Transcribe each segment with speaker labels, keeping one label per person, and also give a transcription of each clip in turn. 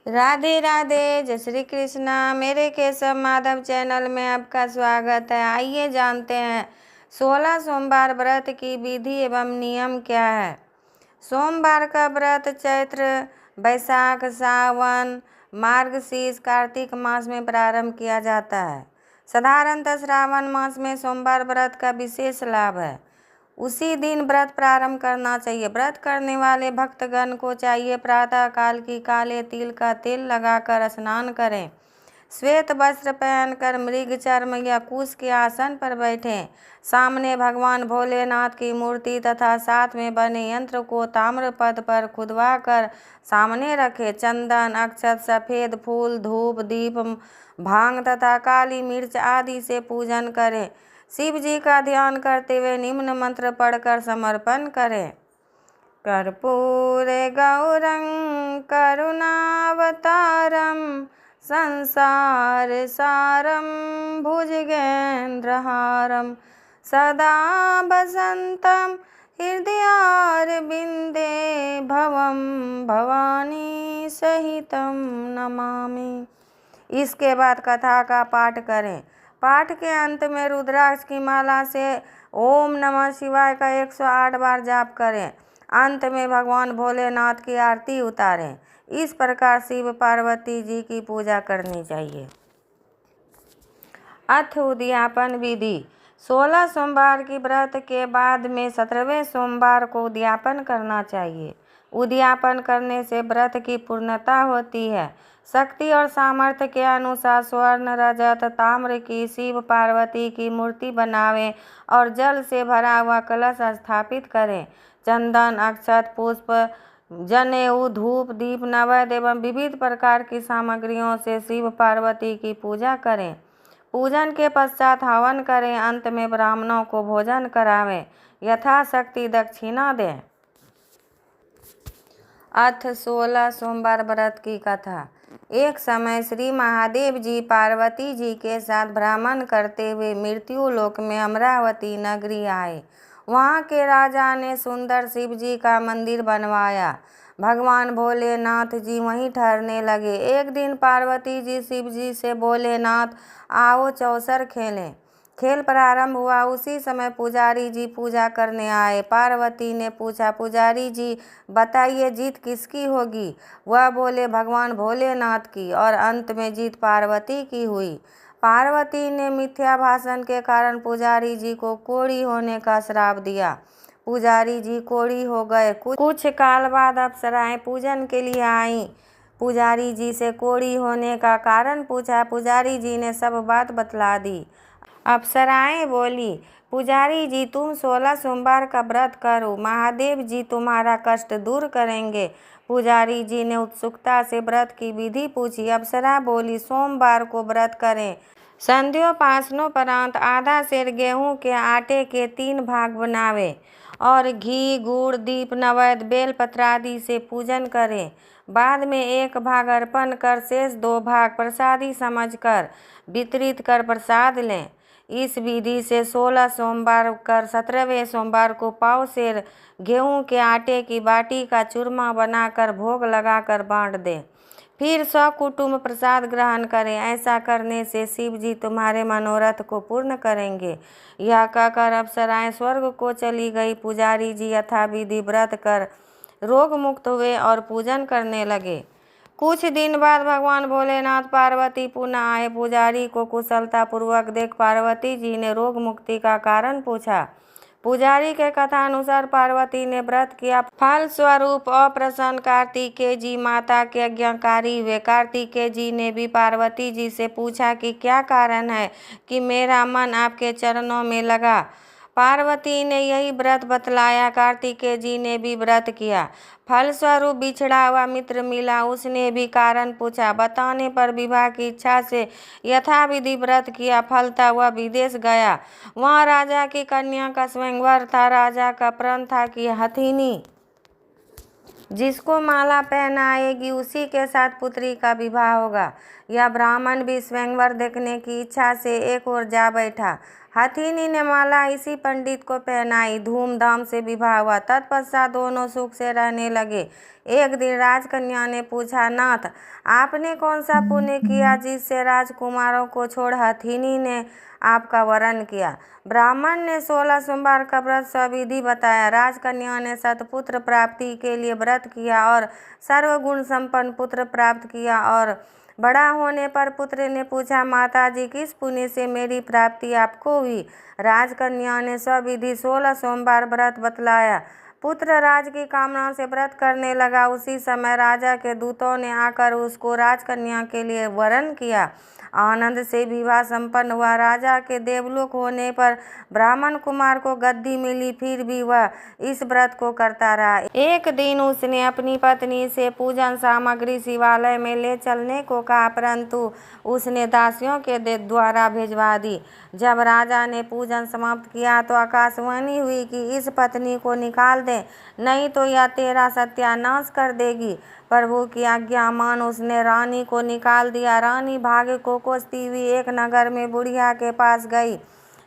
Speaker 1: राधे राधे, जय श्री कृष्णा। मेरे केशव माधव चैनल में आपका स्वागत है। आइए जानते हैं 16 सोमवार व्रत की विधि एवं नियम क्या है। सोमवार का व्रत चैत्र, बैसाख, सावन, मार्गशीर्ष, कार्तिक मास में प्रारंभ किया जाता है। साधारणतः श्रावण मास में सोमवार व्रत का विशेष लाभ है। उसी दिन व्रत प्रारंभ करना चाहिए। व्रत करने वाले भक्तगण को चाहिए प्रातः काल की काले तिल का तेल लगाकर स्नान करें, श्वेत वस्त्र पहनकर मृग चर्म या कुश के आसन पर बैठें, सामने भगवान भोलेनाथ की मूर्ति तथा साथ में बने यंत्र को ताम्र पद पर खुदवा कर सामने रखें, चंदन, अक्षत, सफ़ेद फूल, धूप, दीप, भांग तथा काली मिर्च आदि से पूजन करें। शिव जी का ध्यान करते हुए निम्न मंत्र पढ़कर समर्पण करें। कर्पूरे गौरं करुणावतारं संसार सारं भुजगेन्द्रहारं सदा वसन्तं हृदयारविन्दे भवं भवानी सहितं नमामि। इसके बाद कथा का पाठ करें। पाठ के अंत में रुद्राक्ष की माला से ओम नमः शिवाय का 108 बार जाप करें। अंत में भगवान भोलेनाथ की आरती उतारें। इस प्रकार शिव पार्वती जी की पूजा करनी चाहिए। अथ उद्यापन विधि। 16 सोमवार की व्रत के बाद में 17वें सोमवार को उद्यापन करना चाहिए। उद्यापन करने से व्रत की पूर्णता होती है। शक्ति और सामर्थ्य के अनुसार स्वर्ण, रजत, ताम्र की शिव पार्वती की मूर्ति बनावें और जल से भरा हुआ कलश स्थापित करें। चंदन, अक्षत, पुष्प, जनेऊ, धूप, दीप, नैवेद्य एवं विविध प्रकार की सामग्रियों से शिव पार्वती की पूजा करें। पूजन के पश्चात हवन करें। अंत में ब्राह्मणों को भोजन करावें, यथाशक्ति दक्षिणा दें। अथ 16 सोमवार व्रत की कथा। एक समय श्री महादेव जी पार्वती जी के साथ भ्रमण करते हुए मृत्यु लोक में अमरावती नगरी आए। वहाँ के राजा ने सुंदर शिव जी का मंदिर बनवाया। भगवान भोलेनाथ जी वहीं ठहरने लगे। एक दिन पार्वती जी शिव जी से बोले, नाथ आओ चौसर खेलें। खेल प्रारंभ हुआ। उसी समय पुजारी जी पूजा करने आए। पार्वती ने पूछा, पुजारी जी बताइए जीत किसकी होगी? वह बोले, भगवान भोलेनाथ की। और अंत में जीत पार्वती की हुई। पार्वती ने मिथ्या भाषण के कारण पुजारी जी को कोढ़ी होने का श्राप दिया। पुजारी जी कोढ़ी हो गए। कुछ काल बाद अप्सराएं पूजन के लिए आईं। पुजारी जी से कोढ़ी होने का कारण पूछा। पुजारी जी ने सब बात बतला दी। अप्सराएं बोली, पुजारी जी तुम 16 सोमवार का व्रत करो, महादेव जी तुम्हारा कष्ट दूर करेंगे। पुजारी जी ने उत्सुकता से व्रत की विधि पूछी। अप्सरा बोली, सोमवार को व्रत करें। संध्योपासनोपरांत आधा सेर गेहूं के आटे के 3 भाग बनावे और घी, गुड़, दीप, नैवेद्य, बेलपत्र आदि से पूजन करें। बाद में 1 भाग अर्पण कर शेष 2 भाग प्रसादी समझकर वितरित कर प्रसाद लें। इस विधि से 16 सोमवार कर 17वें सोमवार को पाव सेर गेहूं के आटे की बाटी का चूरमा बनाकर भोग लगाकर बांट दें। फिर सकुटुंब प्रसाद ग्रहण करें। ऐसा करने से शिव जी तुम्हारे मनोरथ को पूर्ण करेंगे। यह कहकर अप्सराएं स्वर्ग को चली गई। पुजारी जी यथाविधि व्रत कर रोग मुक्त हुए और पूजन करने लगे। कुछ दिन बाद भगवान भोलेनाथ पार्वती पुनः आए। पुजारी को कुशलता पूर्वक देख पार्वती जी ने रोग मुक्ति का कारण पूछा। पुजारी के कथा अनुसार पार्वती ने व्रत किया। फल स्वरूप अप्रसन्न कार्तिकेय जी माता के आज्ञाकारी हुए। कार्तिकेय जी ने भी पार्वती जी से पूछा कि क्या कारण है कि मेरा मन आपके चरणों में लगा। पार्वती ने यही व्रत बतलाया। कार्तिकेय जी ने भी व्रत किया। फलस्वरूप बिछड़ा हुआ मित्र मिला। उसने भी कारण पूछा। बताने पर विवाह की इच्छा से यथाविधि व्रत किया। फलता हुआ विदेश गया। वहाँ राजा की कन्या का स्वयंवर था। राजा का प्रण था कि हथिनी जिसको माला पहनाएगी उसी के साथ पुत्री का विवाह होगा। यह ब्राह्मण भी स्वयंवर देखने की इच्छा से एक ओर जा बैठा। हथिनी ने माला इसी पंडित को पहनाई। धूमधाम से विवाह हुआ। तत्पश्चात दोनों सुख से रहने लगे। एक दिन राजकन्या ने पूछा, नाथ, आपने कौन सा पुण्य किया जिससे राजकुमारों को छोड़ हथिनी ने आपका वरण किया? ब्राह्मण ने 16 सोमवार का व्रत सविधि बताया। राजकन्या ने सतपुत्र प्राप्ति के लिए व्रत किया और सर्वगुण संपन्न पुत्र प्राप्त किया। और बड़ा होने पर पुत्र ने पूछा, माताजी, किस पुण्य से मेरी प्राप्ति आपको हुई? राजकन्या ने सविधि 16 सोमवार व्रत बतलाया। पुत्र राज की कामना से व्रत करने लगा। उसी समय राजा के दूतों ने आकर उसको राजकन्या के लिए वरण किया। आनंद से विवाह संपन्न हुआ। राजा के देवलोक होने पर ब्राह्मण कुमार को गद्दी मिली। फिर भी वह इस व्रत को करता रहा। एक दिन उसने अपनी पत्नी से पूजन सामग्री शिवालय में ले चलने को कहा, परंतु उसने दासियों के द्वारा भिजवा दी। जब राजा ने पूजन समाप्त किया तो आकाशवाणी हुई कि इस पत्नी को निकाल दे, नहीं तो यह तेरा सत्यानाश कर देगी। प्रभु की आज्ञा मान उसने रानी को निकाल दिया। रानी भाग्य को कोसती हुई एक नगर में बुढ़िया के पास गई।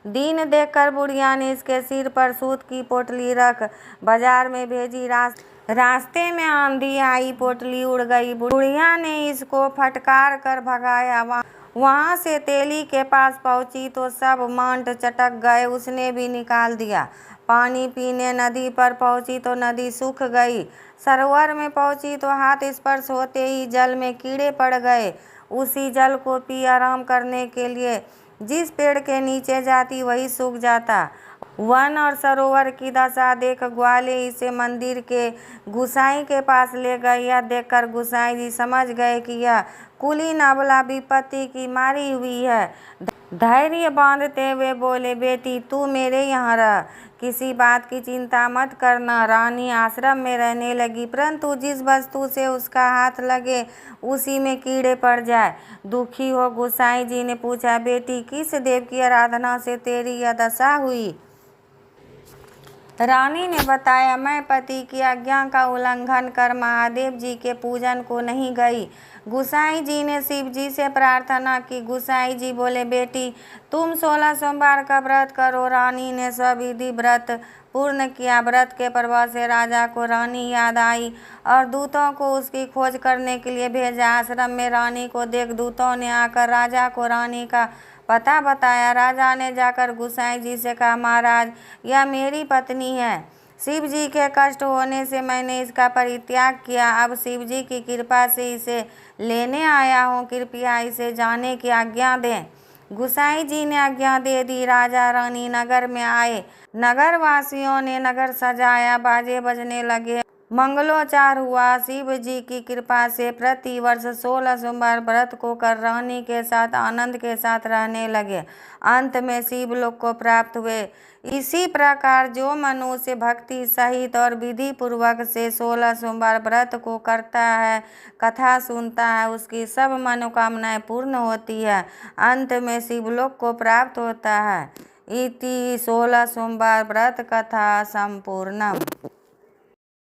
Speaker 1: दिन देखकर बुढ़िया ने इसके सिर पर सूत की पोटली रख बाजार में भेजी। रास्ते में आंधी आई, पोटली उड़ गई। बुढ़िया ने इसको फटकार कर भगाया। वहां से तेली के पास पहुंची तो सब मांट चटक गए। उसने भी निकाल दिया। पानी पीने नदी पर पहुंची तो नदी सूख गई। सरोवर में पहुंची तो हाथ स्पर्श होते ही जल में कीड़े पड़ गए। उसी जल को पी आराम करने के लिए जिस पेड़ के नीचे जाती वही सूख जाता। वन और सरोवर की दशा देख ग्वाले इसे मंदिर के गुसाई के पास ले गए। यह देखकर गुसाई जी समझ गए कि यह कुलीन अबला विपत्ति की मारी हुई है। धैर्य बांधते हुए बोले, बेटी तू मेरे यहाँ रह, किसी बात की चिंता मत करना। रानी आश्रम में रहने लगी, परंतु जिस वस्तु से उसका हाथ लगे उसी में कीड़े पड़ जाए। दुखी हो गोसाई जी ने पूछा, बेटी किस देव की आराधना से तेरी यह दशा हुई? रानी ने बताया, मैं पति की आज्ञा का उल्लंघन कर महादेव जी के पूजन को नहीं गई। गुसाई जी ने शिव जी से प्रार्थना की। गुसाई जी बोले, बेटी तुम 16 सोमवार का व्रत करो। रानी ने सविधि व्रत पूर्ण किया। व्रत के प्रभाव से राजा को रानी याद आई और दूतों को उसकी खोज करने के लिए भेजा। आश्रम में रानी को देख दूतों ने आकर राजा को रानी का पता बताया। राजा ने जाकर गुसाई जी से कहा, महाराज यह मेरी पत्नी है। शिव जी के कष्ट होने से मैंने इसका परित्याग किया। अब शिव जी की कृपा से इसे लेने आया हूँ। कृपया इसे जाने की आज्ञा दें। गुसाई जी ने आज्ञा दे दी। राजा रानी नगर में आए। नगर वासियों ने नगर सजाया, बाजे बजने लगे, मंगलोच्चार हुआ। शिव जी की कृपा से प्रति वर्ष 16 सोमवार व्रत को कर रानी के साथ आनंद के साथ रहने लगे। अंत में शिवलोक को प्राप्त हुए। इसी प्रकार जो मनुष्य भक्ति सहित और विधि पूर्वक से 16 सोमवार व्रत को करता है, कथा सुनता है, उसकी सब मनोकामनाएं पूर्ण होती है। अंत में शिवलोक को प्राप्त होता है। इति 16 सोमवार व्रत कथा संपूर्णम।